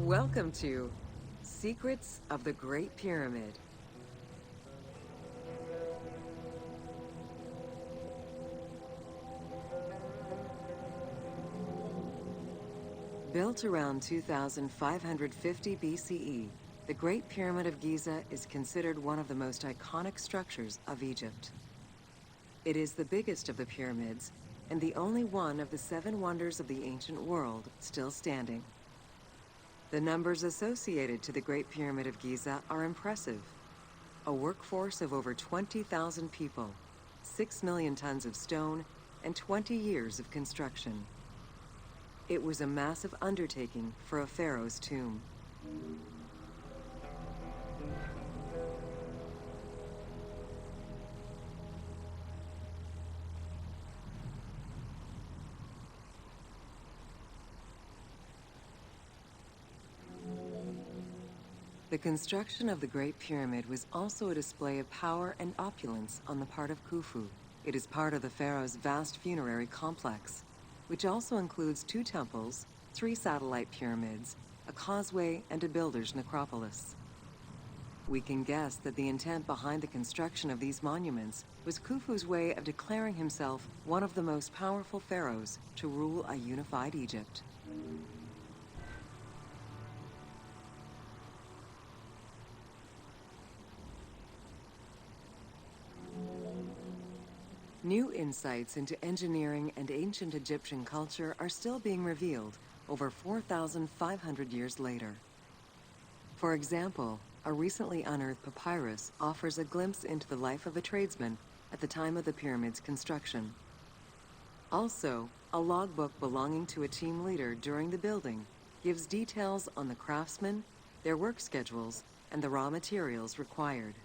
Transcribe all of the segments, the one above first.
Welcome to Secrets of the Great Pyramid. Built around 2550 BCE, the Great Pyramid of Giza is considered one of the most iconic structures of Egypt. It is the biggest of the pyramids and the only one of the 7 wonders of the ancient world still standing. The numbers associated to the Great Pyramid of Giza are impressive. A workforce of over 20,000 people, 6 million tons of stone, and 20 years of construction. It was a massive undertaking for a pharaoh's tomb. The construction of the Great Pyramid was also a display of power and opulence on the part of Khufu. It is part of the pharaoh's vast funerary complex, which also includes 2 temples, 3 satellite pyramids, a causeway, and a builder's necropolis. We can guess that the intent behind the construction of these monuments was Khufu's way of declaring himself one of the most powerful pharaohs to rule a unified Egypt. New insights into engineering and ancient Egyptian culture are still being revealed over 4,500 years later. For example, a recently unearthed papyrus offers a glimpse into the life of a tradesman at the time of the pyramid's construction. Also, a logbook belonging to a team leader during the building gives details on the craftsmen, their work schedules, and the raw materials required.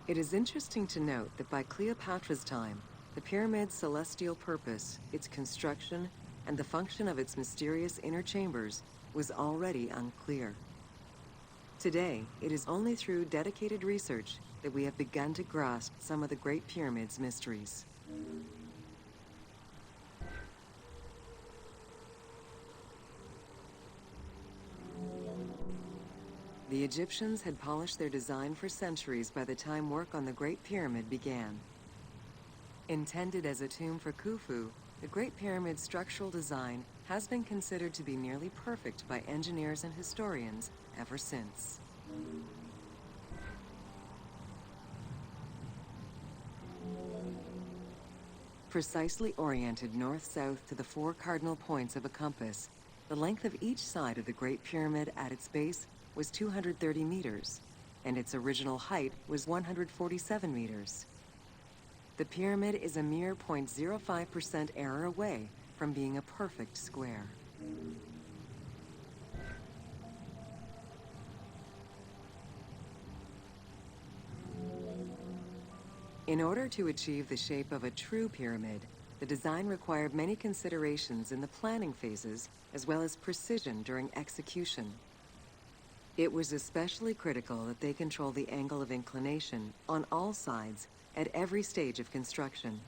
It is interesting to note that by Cleopatra's time, the pyramid's celestial purpose, its construction, and the function of its mysterious inner chambers was already unclear. Today, it is only through dedicated research that we have begun to grasp some of the Great Pyramid's mysteries. The Egyptians had polished their design for centuries by the time work on the Great Pyramid began. Intended as a tomb for Khufu, the Great Pyramid's structural design has been considered to be nearly perfect by engineers and historians ever since. Precisely oriented north-south to the 4 cardinal points of a compass, the length of each side of the Great Pyramid at its base was 230 meters, and its original height was 147 meters. The pyramid is a mere 0.05% error away from being a perfect square. In order to achieve the shape of a true pyramid, the design required many considerations in the planning phases as well as precision during execution. It was especially critical that they control the angle of inclination on all sides at every stage of construction.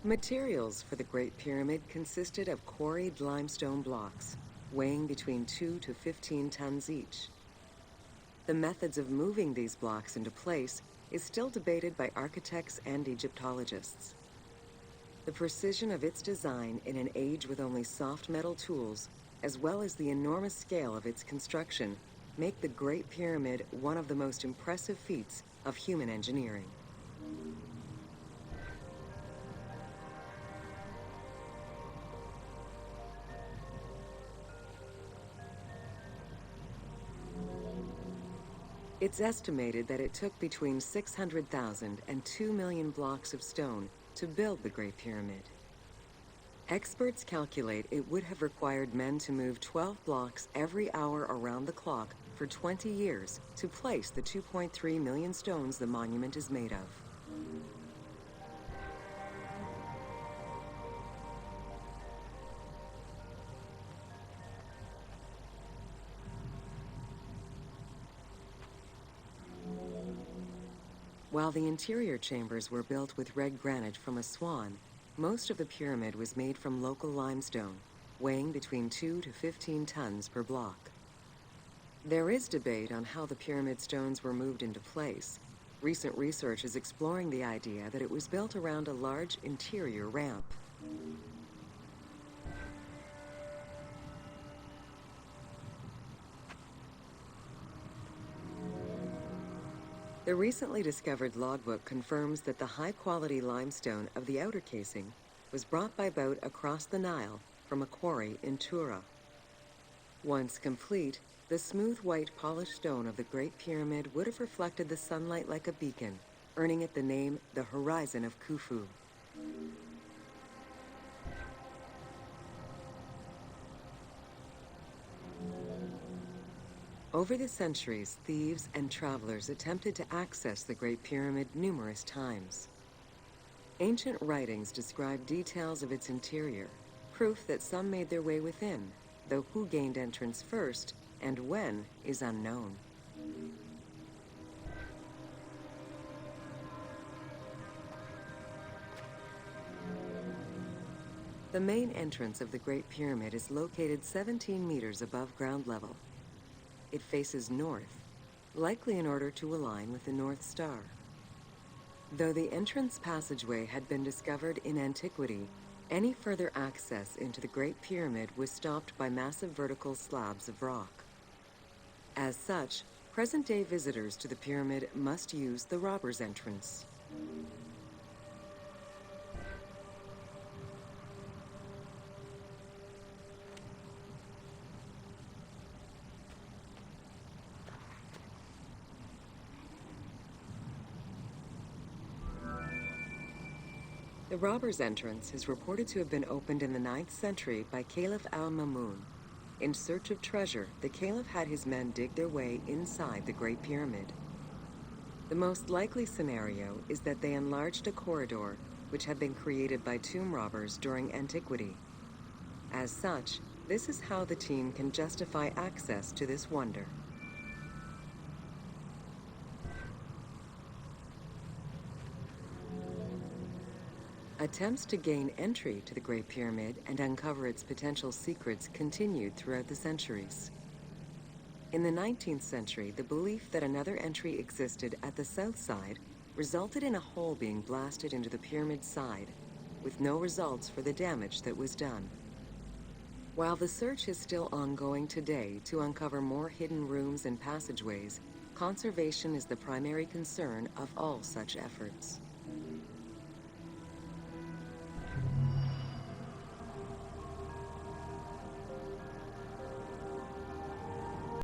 Materials for the Great Pyramid consisted of quarried limestone blocks, weighing between 2 to 15 tons each. The methods of moving these blocks into place is still debated by architects and Egyptologists. The precision of its design in an age with only soft metal tools, as well as the enormous scale of its construction, make the Great Pyramid one of the most impressive feats of human engineering. It's estimated that it took between 600,000 and 2 million blocks of stone to build the Great Pyramid. Experts calculate it would have required men to move 12 blocks every hour around the clock for 20 years to place the 2.3 million stones the monument is made of. While the interior chambers were built with red granite from Aswan, most of the pyramid was made from local limestone, weighing between 2 to 15 tons per block. There is debate on how the pyramid stones were moved into place. Recent research is exploring the idea that it was built around a large interior ramp. The recently discovered logbook confirms that the high-quality limestone of the outer casing was brought by boat across the Nile from a quarry in Tura. Once complete, the smooth white polished stone of the Great Pyramid would have reflected the sunlight like a beacon, earning it the name the Horizon of Khufu. Over the centuries, thieves and travelers attempted to access the Great Pyramid numerous times. Ancient writings describe details of its interior, proof that some made their way within, though who gained entrance first and when is unknown. The main entrance of the Great Pyramid is located 17 meters above ground level. It faces north, likely in order to align with the North Star. Though the entrance passageway had been discovered in antiquity, any further access into the Great Pyramid was stopped by massive vertical slabs of rock. As such, present-day visitors to the pyramid must use the robber's entrance. The robber's entrance is reported to have been opened in the 9th century by Caliph al-Mamun. In search of treasure, the Caliph had his men dig their way inside the Great Pyramid. The most likely scenario is that they enlarged a corridor which had been created by tomb robbers during antiquity. As such, this is how the team can justify access to this wonder. Attempts to gain entry to the Great Pyramid and uncover its potential secrets continued throughout the centuries. In the 19th century, the belief that another entry existed at the south side resulted in a hole being blasted into the pyramid's side, with no results for the damage that was done. While the search is still ongoing today to uncover more hidden rooms and passageways, conservation is the primary concern of all such efforts.